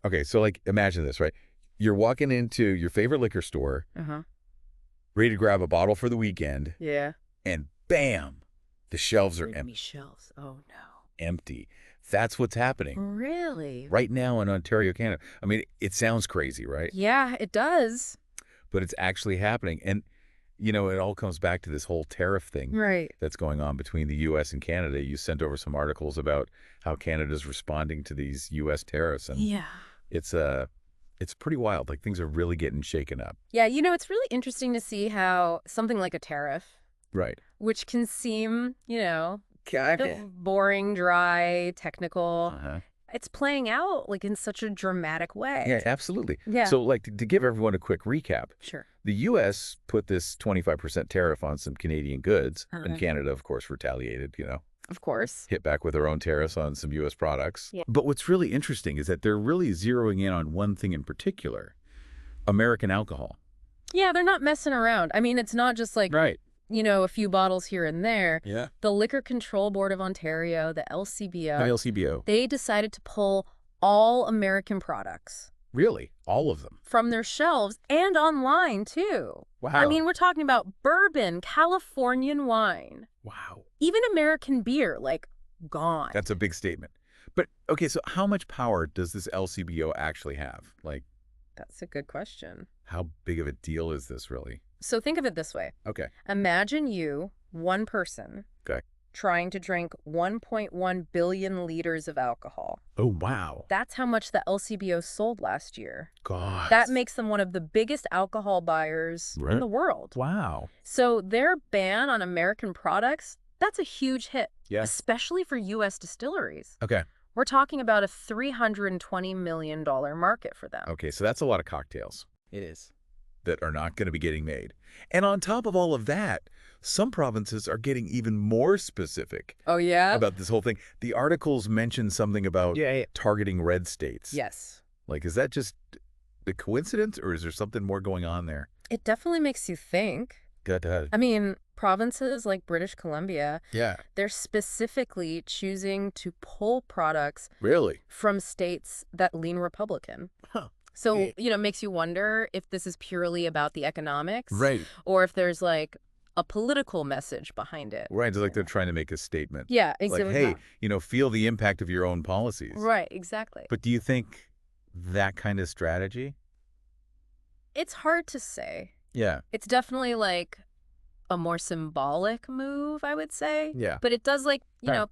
Okay, so like imagine this, right? You're walking into your favorite liquor store, ready to grab a bottle for the weekend, Yeah. and bam, the shelves are Bring me shelves. Oh, no. empty. That's what's happening Really? right now in Ontario, Canada. I mean, it sounds crazy, right? Yeah, it does. But it's actually happening. And, it all comes back to this whole tariff thing Right. that's going on between the U.S. and Canada. You sent over some articles about how Canada's responding to these U.S. tariffs, and Yeah. it's pretty wild. Like, things are really getting shaken up. Yeah, it's really interesting to see how something like a tariff, Right. which can seem, kind of boring, dry, technical, it's playing out like in such a dramatic way. Yeah, absolutely. Yeah. So, like, to give everyone a quick recap, Sure. the U.S. put this 25% tariff on some Canadian goods, and Canada, of course, retaliated, Of course. hit back with their own tariffs on some U.S. products. Yeah. But what's really interesting is that they're really zeroing in on one thing in particular, American alcohol. Yeah, they're not messing around. I mean, it's not just like, Right. a few bottles here and there. Yeah. The Liquor Control Board of Ontario, the LCBO, The LCBO. they decided to pull all American products Really? All of them? from their shelves and online, too. Wow. I mean, we're talking about bourbon, Californian wine, wow. even American beer, like, gone. That's a big statement. But, okay, so how much power does this LCBO actually have? Like, That's a good question. how big of a deal is this really? So think of it this way. Okay. Imagine you, one person, Okay. trying to drink 1.1 billion liters of alcohol. Oh, wow. That's how much the LCBO sold last year. God. That makes them one of the biggest alcohol buyers Right. in the world. Wow. So their ban on American products, that's a huge hit, Yeah. especially for U.S. distilleries. Okay. We're talking about a $320 million market for them. Okay, so that's a lot of cocktails It is. that are not going to be getting made. And on top of all of that, some provinces are getting even more specific Oh, yeah? about this whole thing. The articles mention something about Yeah. targeting red states. Yes. Like, is that just a coincidence, or is there something more going on there? It definitely makes you think. Good. I mean, provinces like British Columbia, Yeah. they're specifically choosing to pull products Really? from states that lean Republican. Huh. So, it makes you wonder if this is purely about the economics. Right. Or if there's like a political message behind it. Right. It's like they're trying to make a statement. Yeah, Like, exactly. hey, feel the impact of your own policies. Right, exactly. But do you think that kind of strategy? It's hard to say. Yeah. It's definitely like a more symbolic move, I would say. Yeah. But it does Right.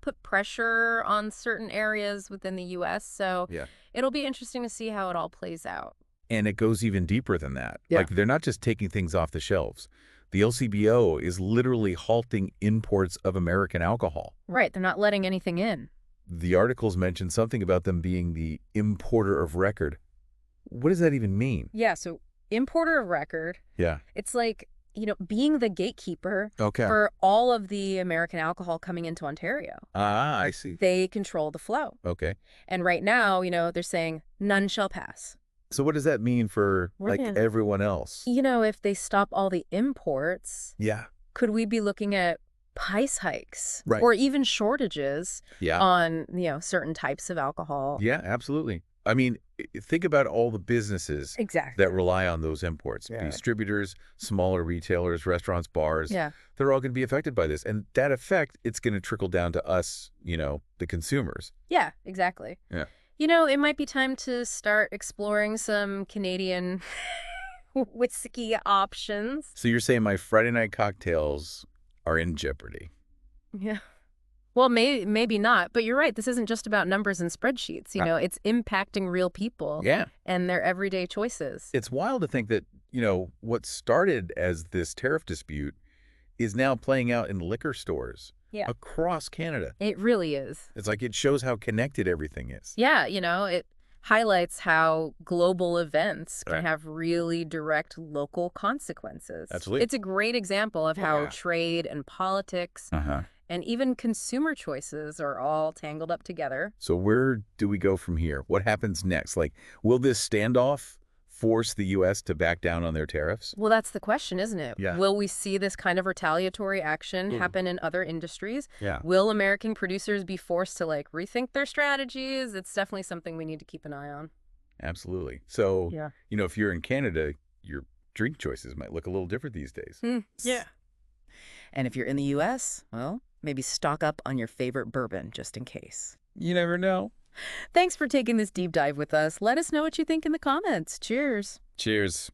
put pressure on certain areas within the U.S. So Yeah. it'll be interesting to see how it all plays out. And it goes even deeper than that. Yeah. Like, they're not just taking things off the shelves. The LCBO is literally halting imports of American alcohol. Right, they're not letting anything in. The articles mention something about them being the importer of record. What does that even mean? Yeah, so importer of record, Yeah. it's like, being the gatekeeper Okay. for all of the American alcohol coming into Ontario. Ah, I see. They control the flow. Okay. And right now, they're saying none shall pass. So what does that mean for, like, Right. everyone else? If they stop all the imports, Yeah. could we be looking at price hikes Right. or even shortages Yeah. on, certain types of alcohol? Yeah, absolutely. I mean, think about all the businesses Exactly. that rely on those imports. Yeah. Distributors, smaller retailers, restaurants, bars. Yeah. They're all going to be affected by this. And that effect, it's going to trickle down to us, the consumers. Yeah, exactly. Yeah. It might be time to start exploring some Canadian whiskey options. So you're saying my Friday night cocktails are in jeopardy? Yeah. Well, maybe not, but you're right. This isn't just about numbers and spreadsheets. It's impacting real people Yeah. and their everyday choices. It's wild to think that, what started as this tariff dispute is now playing out in liquor stores across Canada. It really is. It's like it shows how connected everything is. Yeah, it highlights how global events can Right. have really direct local consequences. Absolutely. It's a great example of how Yeah. trade and politics Uh-huh. and even consumer choices are all tangled up together. So where do we go from here? What happens next? Like, will this standoff force the U.S. to back down on their tariffs? Well, that's the question, isn't it? Yeah. Will we see this kind of retaliatory action happen in other industries? Yeah. Will American producers be forced to rethink their strategies? It's definitely something we need to keep an eye on. Absolutely. So, Yeah. if you're in Canada, your drink choices might look a little different these days. Yeah. And if you're in the U.S., well, maybe stock up on your favorite bourbon just in case. You never know. Thanks for taking this deep dive with us. Let us know what you think in the comments. Cheers. Cheers.